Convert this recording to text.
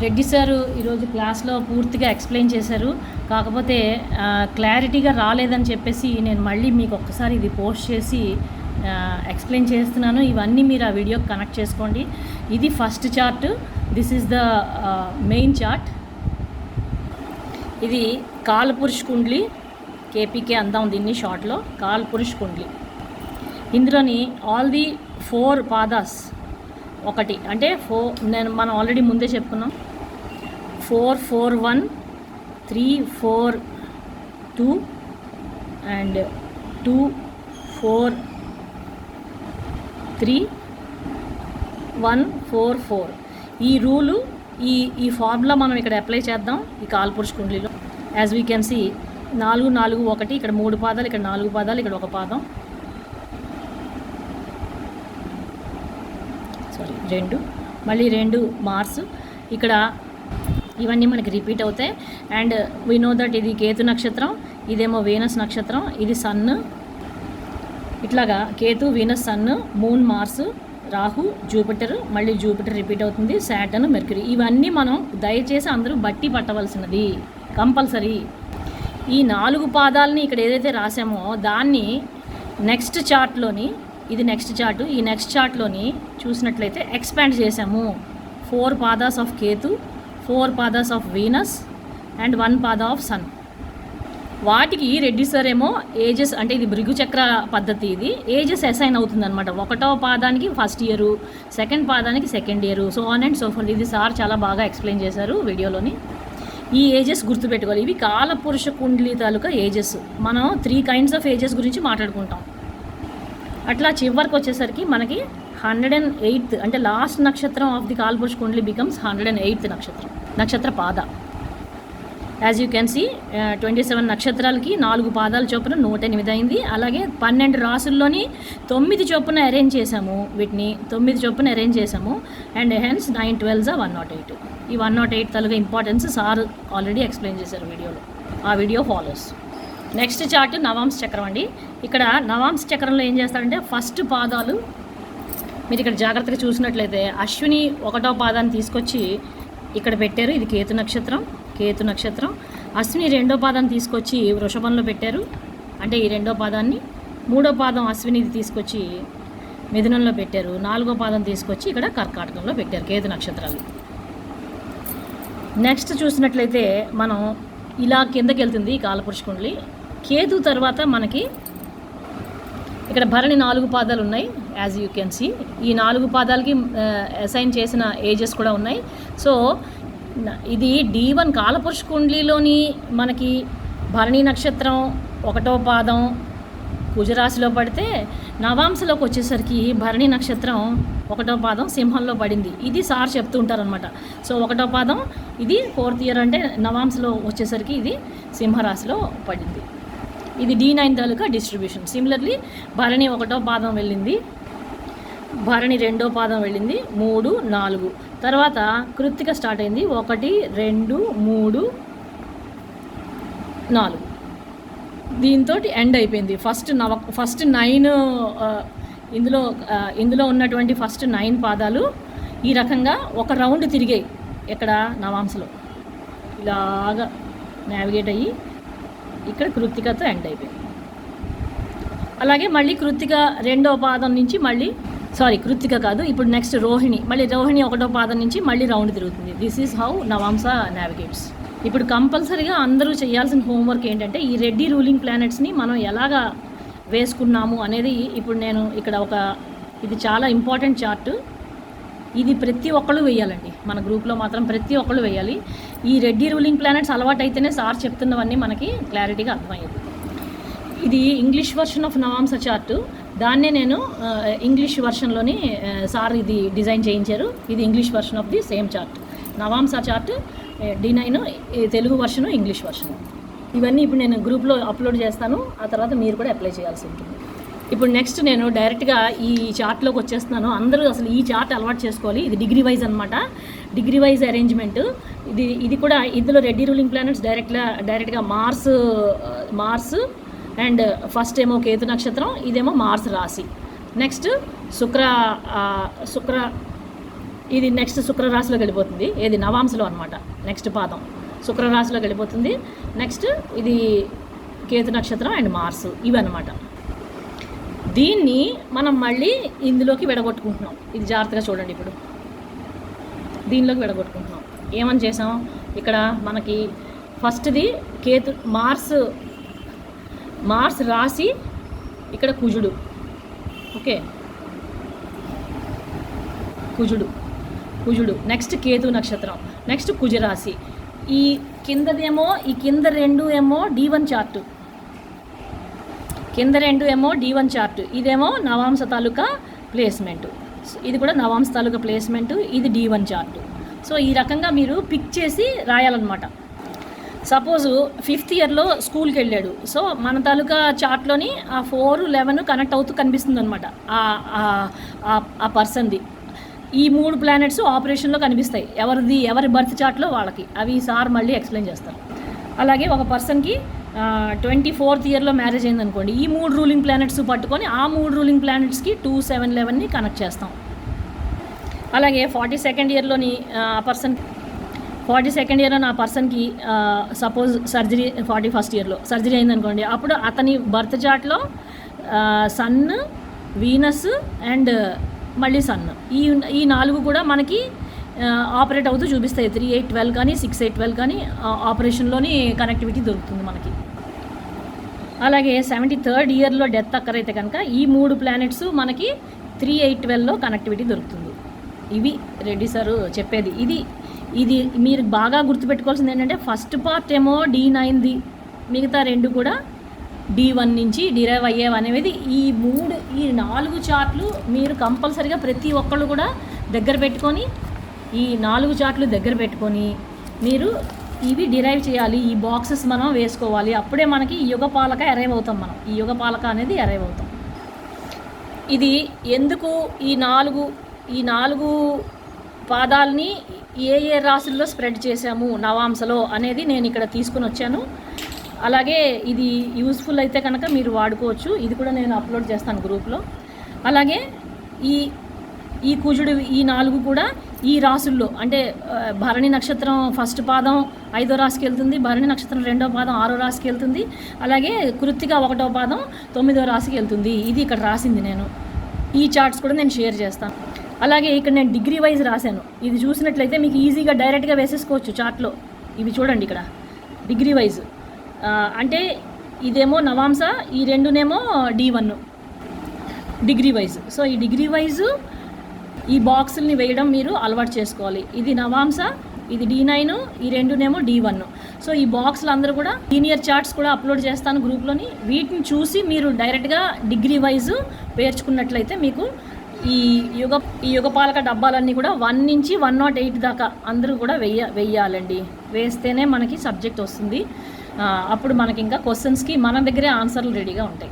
Reddy sir ఈరోజు క్లాస్లో పూర్తిగా ఎక్స్ప్లెయిన్ చేశారు. కాకపోతే క్లారిటీగా రాలేదని చెప్పేసి నేను మళ్ళీ మీకు ఒక్కసారి ఇది పోస్ట్ చేసి ఎక్స్ప్లెయిన్ చేస్తున్నాను. ఇవన్నీ మీరు ఆ వీడియోకి కనెక్ట్ చేసుకోండి. ఇది first chart. This is the main chart. ఇది కాలపురుష్ కుండ్లి. కేపీకే అందాం దీన్ని షార్ట్లో. కాలపురుష్ కుండ్లి. ఇందులోని ఆల్ ది 4 పాదాస్ ఒకటి అంటే మనం ఆల్రెడీ ముందే చెప్పుకున్నాం. 4 4 1 3 4 2 అండ్ 2 4 3 1 4 4. ఈ రూలు ఈ ఫార్ములా మనం ఇక్కడ అప్లై చేద్దాం ఈ కాలపురుష్ కుండ్లీలో. యాజ్ వీ కెన్ సీ 4 4 1, ఇక్కడ 3 పాదాలు, ఇక్కడ 4 పాదాలు, ఇక్కడ 1 పాదం, సారీ 2, మళ్ళీ 2 మార్స్. ఇక్కడ ఇవన్నీ మనకి రిపీట్ అవుతాయి. అండ్ వీ నో దట్ ఇది కేతు నక్షత్రం, ఇదేమో వీనస్ నక్షత్రం, ఇది సన్. ఇట్లాగా Ketu, Venus, Sun, Moon, Mars, Rahu, Jupiter, మళ్ళీ జూపిటర్ రిపీట్ అవుతుంది, సాటర్న్, మెర్క్యూరీ. ఇవన్నీ మనం దయచేసి అందరూ బట్టి పట్టవలసినది కంపల్సరీ. ఈ 4 పాదాలని ఇక్కడ ఏదైతే రాసామో దాన్ని నెక్స్ట్ చార్ట్లోని, ఇది నెక్స్ట్ చార్టు, ఈ నెక్స్ట్ చార్ట్లోని చూసినట్లయితే ఎక్స్పాండ్ చేసాము. 4 పాదాస్ ఆఫ్ కేతు, 4 పాదాస్ ఆఫ్ వీనస్ అండ్ 1 పాదా ఆఫ్ సన్. వాటికి రెడ్డి సార్ ఏమో ఏజెస్, అంటే ఇది భృగు చక్ర పద్ధతి, ఇది ఏజెస్ అసైన్ అవుతుంది అనమాట. 1వ పాదానికి ఫస్ట్ ఇయరు, 2nd పాదానికి 2nd year, so on and so fourth. ఇది సార్ చాలా బాగా ఎక్స్ప్లెయిన్ చేశారు వీడియోలోని. ఈ ఏజెస్ గుర్తుపెట్టుకోవాలి. ఇవి కాలపురుష కుండ్లీ తాలూకా ఏజెస్. మనం 3 కైండ్స్ ఆఫ్ ఏజెస్ గురించి మాట్లాడుకుంటాం. అట్లా చివరికి వచ్చేసరికి మనకి 108th అంటే లాస్ట్ నక్షత్రం of the Kalapurusha kundli becomes 108th nakshatra pada. As you can see 27 నక్షత్రాలకి 4 పాదాల చొప్పున 108 అయింది. అలాగే 12 రాసుల్లోని 9 చొప్పున అరేంజ్ చేసాము, వీటిని 9 చొప్పున అరేంజ్ చేసాము. And hence 9 12 108. ఈ 108 తాలూకా ఇంపార్టెన్స్ సార్ ఆల్రెడీ ఎక్స్ప్లెయిన్ చేశారు వీడియోలో. ఆ వీడియో ఫాలోస్. నెక్స్ట్ చార్ట్ నవాంశ చక్రం అండి. ఇక్కడ నవాంశ చక్రంలో ఏం చేస్తారంటే ఫస్ట్ పాదాలు మీరు ఇక్కడ జాగ్రత్తగా చూసినట్లయితే అశ్విని 1వ పాదాన్ని తీసుకొచ్చి ఇక్కడ పెట్టారు. ఇది కేతు నక్షత్రం. అశ్విని 2వ పాదాన్ని తీసుకొచ్చి వృషభంలో పెట్టారు, అంటే ఈ 2వ పాదాన్ని. 3వ పాదం అశ్వినిది తీసుకొచ్చి మిథునంలో పెట్టారు. 4వ పాదం తీసుకొచ్చి ఇక్కడ కర్కాటకంలో పెట్టారు కేతు నక్షత్రాలు. నెక్స్ట్ చూసినట్లయితే మనం ఇలా కిందకి వెళ్తుంది ఈ కాలపురుష కుండ్లి. కేతు తర్వాత మనకి ఇక్కడ భరణి 4 పాదాలు ఉన్నాయి. యాజ్ యూ కెన్ సీ ఈ 4 పాదాలకి అసైన్ చేసిన ఏజెస్ కూడా ఉన్నాయి. సో ఇది D1 కాలపురుష కుండ్లీలోని మనకి భరణి నక్షత్రం 1వ పాదం కుజరాశిలో పడితే, నవాంశలోకి వచ్చేసరికి భరణి నక్షత్రం 1వ పాదం సింహంలో పడింది. ఇది సార్ చెప్తూ ఉంటారనమాట. సో 1వ పాదం ఇది 4th ఇయర్ అంటే నవాంశలో వచ్చేసరికి ఇది సింహరాశిలో పడింది. ఇది D9 తాలూకా డిస్ట్రిబ్యూషన్. సిమిలర్లీ భరణి 1వ పాదం వెళ్ళింది, భరణి 2వ పాదం వెళ్ళింది, 3 4. తర్వాత కృత్తిక స్టార్ట్ అయింది, 1 2 3 4. దీంతో ఎండ్ అయిపోయింది. ఫస్ట్ 9 ఇందులో ఉన్నటువంటి ఫస్ట్ 9 పాదాలు ఈ రకంగా ఒక రౌండ్ తిరిగాయి ఇక్కడ నవాంశలో, ఇలాగా నావిగేట్ అయ్యి ఇక్కడ కృత్తికతో ఎండ్ అయిపోయింది. అలాగే మళ్ళీ కృత్తిక 2వ పాదం నుంచి మళ్ళీ కృత్తిక కాదు, ఇప్పుడు నెక్స్ట్ రోహిణి, మళ్ళీ రోహిణి 1వ పాదం నుంచి మళ్ళీ రౌండ్ తిరుగుతుంది. This is how Navamsa navigates. ఇప్పుడు కంపల్సరీగా అందరూ చేయాల్సిన హోంవర్క్ ఏంటంటే ఈ రెడ్డి రూలింగ్ ప్లానెట్స్ని మనం ఎలాగా వేసుకున్నాము అనేది. ఇప్పుడు నేను ఇక్కడ ఇది చాలా ఇంపార్టెంట్ చార్టు. ఇది ప్రతి ఒక్కళ్ళు వేయాలండి. మన గ్రూప్లో మాత్రం ప్రతి ఒక్కళ్ళు వేయాలి. ఈ రెడ్డి రూలింగ్ ప్లానెట్స్ అలవాటు అయితేనే సార్ చెప్తున్నవన్నీ మనకి క్లారిటీగా అర్థమయ్యేది. ఇది English version of Navamsa chart. దాన్నే నేను ఇంగ్లీష్ వర్షన్లోని సార్ ఇది డిజైన్ చేయించారు. ఇది English version of the same chart. Navamsa chart D9, Telugu version, English version. ఇవన్నీ ఇప్పుడు నేను గ్రూప్లో అప్లోడ్ చేస్తాను. ఆ తర్వాత మీరు కూడా అప్లై చేయాల్సి ఉంటుంది. ఇప్పుడు నెక్స్ట్ నేను డైరెక్ట్గా ఈ చార్ట్లోకి వచ్చేస్తున్నాను. అందరూ అసలు ఈ చార్ట్ అలవాటు చేసుకోవాలి. ఇది డిగ్రీ వైజ్ అనమాట, డిగ్రీ వైజ్ అరేంజ్మెంట్. ఇది కూడా ఇందులో రెడ్డి రూలింగ్ ప్లానెట్స్ డైరెక్ట్గా మార్స్ అండ్ ఫస్ట్ ఏమో కేతు నక్షత్రం, ఇదేమో మార్స్ రాశి. నెక్స్ట్ శుక్ర ఇది నెక్స్ట్ శుక్రరాశిలోకి వెళ్ళిపోతుంది, ఏది నవాంశలో అనమాట. నెక్స్ట్ పాదం శుక్రరాశిలోకి వెళ్ళిపోతుంది. నెక్స్ట్ ఇది కేతు నక్షత్రం అండ్ మార్సు, ఇవన్నమాట. దీన్ని మనం మళ్ళీ ఇందులోకి విడగొట్టుకుంటున్నాం. ఇది జాగ్రత్తగా చూడండి. ఇప్పుడు దీనిలోకి విడగొట్టుకుంటున్నాం. ఏమని చేసాం, ఇక్కడ మనకి ఫస్ట్ది కేతు మార్స్ రాశి, ఇక్కడ కుజుడు. ఓకే, కుజుడు నెక్స్ట్ కేతు నక్షత్రం, నెక్స్ట్ కుజరాశి. ఈ కింద రెండు ఏమో D1 చార్టు, ఇదేమో నవాంశ తాలూకా ప్లేస్మెంటు, ఇది కూడా నవాంశ తాలూకా ప్లేస్మెంటు, ఇది D1 చార్టు. సో ఈ రకంగా మీరు పిక్ చేసి రాయాలన్నమాట. సపోజు 5th ఇయర్లో స్కూల్కి వెళ్ళాడు, సో మన తాలూకా చార్ట్లోని ఆ 4, 11 కనెక్ట్ అవుతూ కనిపిస్తుంది అనమాట ఆ పర్సన్ది. ఈ 3 ప్లానెట్స్ ఆపరేషన్లో కనిపిస్తాయి, ఎవరి బర్త్ చార్ట్లో వాళ్ళకి. అవి సార్ మళ్ళీ ఎక్స్ప్లెయిన్ చేస్తారు. అలాగే ఒక పర్సన్కి 24th ఇయర్లో మ్యారేజ్ అయిందనుకోండి, ఈ 3 రూలింగ్ ప్లానెట్స్ పట్టుకొని ఆ 3 రూలింగ్ ప్లానెట్స్కి 2, 7, 11ని కనెక్ట్ చేస్తాం. అలాగే 42nd ఇయర్లోని ఆ పర్సన్కి సపోజ్ సర్జరీ 41st ఇయర్లో సర్జరీ అయిందనుకోండి, అప్పుడు అతని బర్త్ చార్ట్లో సన్, వీనస్ అండ్ మళ్ళీ సన్, ఈ 4 కూడా మనకి ఆపరేట్ అవుతూ చూపిస్తాయి. 3, 8, 12 కానీ 6, 8, 12 కానీ ఆపరేషన్లోని కనెక్టివిటీ దొరుకుతుంది మనకి. అలాగే 73rd ఇయర్లో డెత్ అక్కరైతే కనుక ఈ 3 ప్లానెట్స్ మనకి 3, 8, 12లో కనెక్టివిటీ దొరుకుతుంది. ఇవి రెడ్డి సారు చెప్పేది. ఇది మీరు బాగా గుర్తుపెట్టుకోవాల్సింది ఏంటంటే, ఫస్ట్ పార్ట్ ఏమో D9ది, మిగతా 2 కూడా D1 నుంచి డిరైవ్ అయ్యేవనేది. ఈ 4 చార్ట్లు మీరు కంపల్సరీగా ప్రతి ఒక్కళ్ళు కూడా దగ్గర పెట్టుకొని, ఈ 4 చార్ట్లు దగ్గర పెట్టుకొని మీరు ఇవి డిరైవ్ చేయాలి. ఈ బాక్సెస్ మనం వేసుకోవాలి. అప్పుడే మనకి ఈ యుగపాలక అరైవ్ అవుతాం. మనం ఈ యుగపాలక అనేది అరైవ్ అవుతాం. ఇది ఎందుకు ఈ 4 పాదాలని ఏ రాశుల్లో స్ప్రెడ్ చేశాము నవాంశలో అనేది నేను ఇక్కడ తీసుకుని వచ్చాను. అలాగే ఇది యూస్ఫుల్ అయితే కనుక మీరు వాడుకోవచ్చు. ఇది కూడా నేను అప్లోడ్ చేస్తాను గ్రూప్లో. అలాగే ఈ కుజుడు ఈ 4 కూడా ఈ రాశుల్లో, అంటే భరణి నక్షత్రం ఫస్ట్ పాదం 5వ రాశికి వెళ్తుంది, భరణి నక్షత్రం 2వ పాదం 6వ రాశికి వెళ్తుంది, అలాగే కృత్తిక 1వ పాదం 9వ రాశికి వెళ్తుంది. ఇది ఇక్కడ రాసింది నేను. ఈ చార్ట్స్ కూడా నేను షేర్ చేస్తాను. అలాగే ఇక్కడ నేను డిగ్రీ వైజ్ రాశాను. ఇది చూసినట్లయితే మీకు ఈజీగా డైరెక్ట్గా వేసేసుకోవచ్చు చార్ట్లో. ఇవి చూడండి ఇక్కడ డిగ్రీ వైజ్, అంటే ఇదేమో నవాంశ, ఈ 2నేమో D1 డిగ్రీ వైజ్. సో ఈ డిగ్రీ వైజ్ ఈ బాక్సుల్ని వేయడం మీరు అలవాటు చేసుకోవాలి. ఇది నవాంశ, ఇది D9, ఈ 2నేమో D1. సో ఈ బాక్స్లు అందరూ కూడా లీనియర్ చార్ట్స్ కూడా అప్లోడ్ చేస్తాను గ్రూప్లోని. వీటిని చూసి మీరు డైరెక్ట్గా డిగ్రీ వైజ్ పేర్చుకున్నట్లయితే మీకు ఈ యుగపాలక డబ్బాలన్నీ కూడా 1 నుంచి 108 దాకా అందరూ కూడా వెయ్యాలండి. వేస్తేనే మనకి సబ్జెక్ట్ వస్తుంది. అప్పుడు మనకి ఇంకా క్వశ్చన్స్కి మన దగ్గరే ఆన్సర్లు రెడీగా ఉంటాయి.